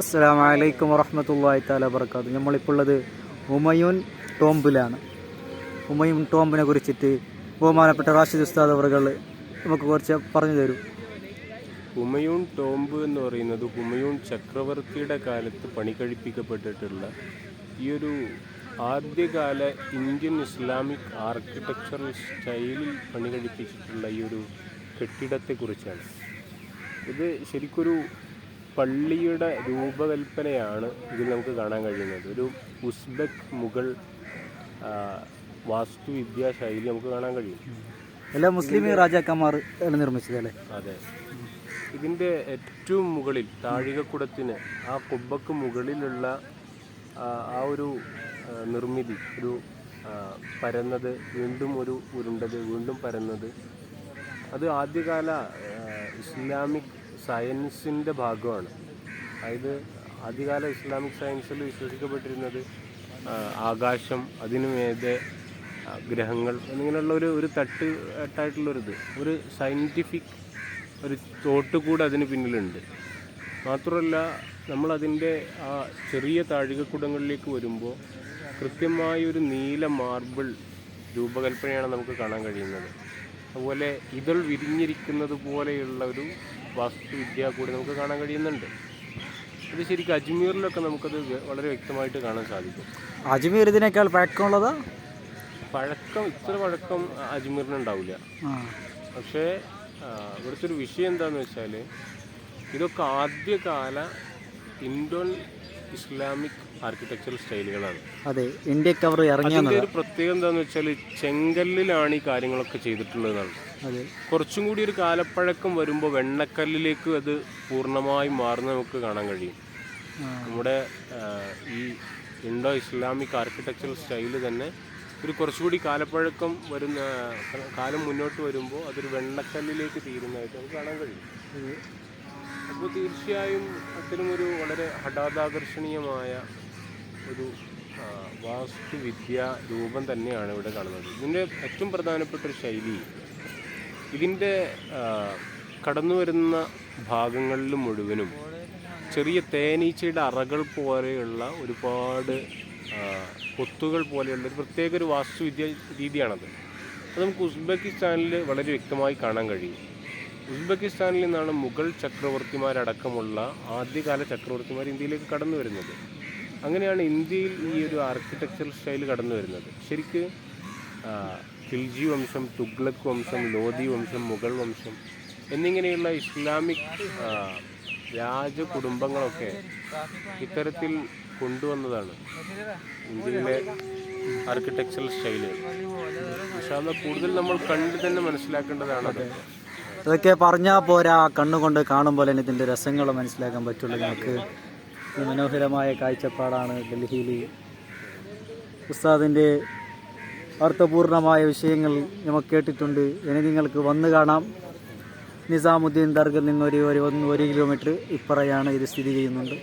അസ്സലാമു അലൈക്കും വറഹ്മത്തുള്ളാഹി തആല വബറകാതുഹു. നമ്മളിപ്പോൾ ഉള്ളത് ഹുമയൂൺ ടോംബിലാണ്. ഹുമയൂൺ ടോംബിനെ കുറിച്ചിട്ട് ബഹുമാനപ്പെട്ട റാഷിദ് ഉസ്താദ് അവറുകൾ നമുക്ക് കുറച്ച് പറഞ്ഞു തരും. ഹുമയൂൺ ടോംബ് എന്ന് പറയുന്നത് ഹുമയൂൺ ചക്രവർത്തിയുടെ കാലത്ത് പണി കഴിപ്പിക്കപ്പെട്ടിട്ടുള്ള ഈ ഒരു ആദ്യകാല ഇന്ത്യൻ ഇസ്ലാമിക് ആർക്കിടെക്ചറൽ സ്റ്റൈലിൽ പണി കഴിപ്പിച്ചിട്ടുള്ള ഈ ഒരു കെട്ടിടത്തെക്കുറിച്ചാണ്. ഇത് ശരിക്കൊരു പള്ളിയുടെ രൂപകൽപ്പനയാണ് ഇതിൽ നമുക്ക് കാണാൻ കഴിയുന്നത്. ഒരു ഉസ്ബെക് മുഗൾ വാസ്തുവിദ്യാ ശൈലി നമുക്ക് കാണാൻ കഴിയും. എല്ലാ മുസ്ലിം രാജാക്കന്മാർ നിർമ്മിച്ചതല്ലേ? അതെ. ഇതിൻ്റെ ഏറ്റവും മുകളിൽ താഴികക്കുടത്തിന് ആ കുബ്ബക്ക് മുകളിലുള്ള ആ ഒരു നിർമ്മിതി, ഒരു പരന്നത്, വീണ്ടും ഒരു ഉരുണ്ടത്, വീണ്ടും പരന്നത്, അത് ആദ്യകാല ഇസ്ലാമിക് സയൻസിൻ്റെ ഭാഗമാണ്. അതായത് ആദ്യകാല ഇസ്ലാമിക് സയൻസിൽ വിശ്വസിക്കപ്പെട്ടിരുന്നത് ആകാശം, അതിനു മേതെ ഗ്രഹങ്ങൾ എന്നിങ്ങനെയുള്ള ഒരു തട്ടായിട്ടുള്ളൊരിത്, ഒരു സയൻറ്റിഫിക് ഒരു തോട്ട് കൂടെ അതിന് പിന്നിലുണ്ട്. മാത്രമല്ല, നമ്മളതിൻ്റെ ആ ചെറിയ താഴികക്കുടങ്ങളിലേക്ക് വരുമ്പോൾ കൃത്യമായൊരു നീല മാർബിൾ രൂപകൽപ്പനയാണ് നമുക്ക് കാണാൻ കഴിയുന്നത്. അതുപോലെ ഇതൾ വിരിഞ്ഞിരിക്കുന്നത് പോലെയുള്ള ഒരു വാസ്തുവിദ്യ കൂടി നമുക്ക് കാണാൻ കഴിയുന്നുണ്ട്. ഇത് ശരിക്കും അജ്മീറിലൊക്കെ നമുക്കത് വളരെ വ്യക്തമായിട്ട് കാണാൻ സാധിക്കും. അജ്മീർ ഇതിനേക്കാൾ പഴക്കമുള്ളതാ? ഇത്ര പഴക്കം അജ്മീറിനുണ്ടാവില്ല. പക്ഷേ ഇവിടുത്തെ ഒരു വിഷയം എന്താണെന്ന് വെച്ചാൽ, ഇതൊക്കെ ആദ്യകാല ഇൻഡോൻ ഇസ്ലാമിക് ആർക്കിടെക്ചറൽ സ്റ്റൈലുകളാണ്. അതെ, ഇന്ത്യക്ക് അവർ അതിൻ്റെ ഒരു പ്രത്യേകത എന്താണെന്ന് വെച്ചാൽ ചെങ്കല്ലിലാണ് ഈ കാര്യങ്ങളൊക്കെ ചെയ്തിട്ടുള്ളതാണ്. കുറച്ചും കൂടി ഒരു കാലപ്പഴക്കം വരുമ്പോൾ വെണ്ണക്കല്ലിലേക്ക് അത് പൂർണ്ണമായി മാറുന്ന നമുക്ക് കാണാൻ കഴിയും. നമ്മുടെ ഈ ഇൻഡോ ഇസ്ലാമിക് ആർക്കിടെക്ചറൽ സ്റ്റൈല് തന്നെ ഒരു കുറച്ചുകൂടി കാലപ്പഴക്കം വരുന്ന കാലം മുന്നോട്ട് വരുമ്പോൾ അതൊരു വെണ്ണക്കല്ലിലേക്ക് തീരുന്നതായിട്ട് നമുക്ക് കാണാൻ കഴിയും. അപ്പോൾ തീർച്ചയായും അത്തരമൊരു വളരെ ഹഠാതാകർഷണീയമായ ഒരു വാസ്തുവിദ്യ രൂപം തന്നെയാണ് ഇവിടെ കാണുന്നത്. ഇതിൻ്റെ ഏറ്റവും പ്രധാനപ്പെട്ട ഒരു ശൈലി, ഇതിൻ്റെ കടന്നു വരുന്ന ഭാഗങ്ങളിൽ മുഴുവനും ചെറിയ തേനീച്ചയുടെ അറകൾ പോലെയുള്ള ഒരുപാട് കൊത്തുകൾ പോലെയുള്ള ഒരു പ്രത്യേക ഒരു വാസ്തുവിദ്യ രീതിയാണത്. അത് നമുക്ക് ഉസ്ബെക്കിസ്ഥാനിൽ വളരെ വ്യക്തമായി കാണാൻ കഴിയും. ഉസ്ബെക്കിസ്ഥാനിൽ നിന്നാണ് മുഗൾ ചക്രവർത്തിമാരടക്കമുള്ള ആദ്യകാല ചക്രവർത്തിമാർ ഇന്ത്യയിലേക്ക് കടന്നു വരുന്നത്. അങ്ങനെയാണ് ഇന്ത്യയിൽ ഈ ഒരു ആർക്കിടെക്ചറൽ സ്റ്റൈൽ കടന്നു വരുന്നത്. ശരിക്ക് ഖിൽജി വംശം, തുഗ്ലക് വംശം, ലോധി വംശം, മുഗൾ വംശം എന്നിങ്ങനെയുള്ള ഇസ്ലാമിക് രാജകുടുംബങ്ങളൊക്കെ ഇത്തരത്തിൽ കൊണ്ടുവന്നതാണ് ഇന്ത്യയിലെ ആർക്കിടെക്ചറൽ സ്റ്റൈല്. പക്ഷേ അത് കൂടുതൽ നമ്മൾ കണ്ട് തന്നെ മനസ്സിലാക്കേണ്ടതാണ്. അതൊക്കെ പറഞ്ഞാൽ പോരാ, കണ്ണുകൊണ്ട് കാണുമ്പോൾ തന്നെ ഇതിൻ്റെ രസങ്ങൾ മനസ്സിലാക്കാൻ പറ്റുള്ളൂ. നമുക്ക് മനോഹരമായ കാഴ്ചപ്പാടാണ് ഡൽഹിയിൽ. ഉസ്താദിൻ്റെ അർത്ഥപൂർണമായ വിഷയങ്ങൾ നമുക്ക് കേട്ടിട്ടുണ്ട്. ഇനി നിങ്ങൾക്ക് വന്നു കാണാം. നിസാമുദ്ദീൻ ദർഗയിൽ നിന്ന് ഒരു കിലോമീറ്റർ ഇപ്പുറയാണ് ഇത് സ്ഥിതി ചെയ്യുന്നുണ്ട്.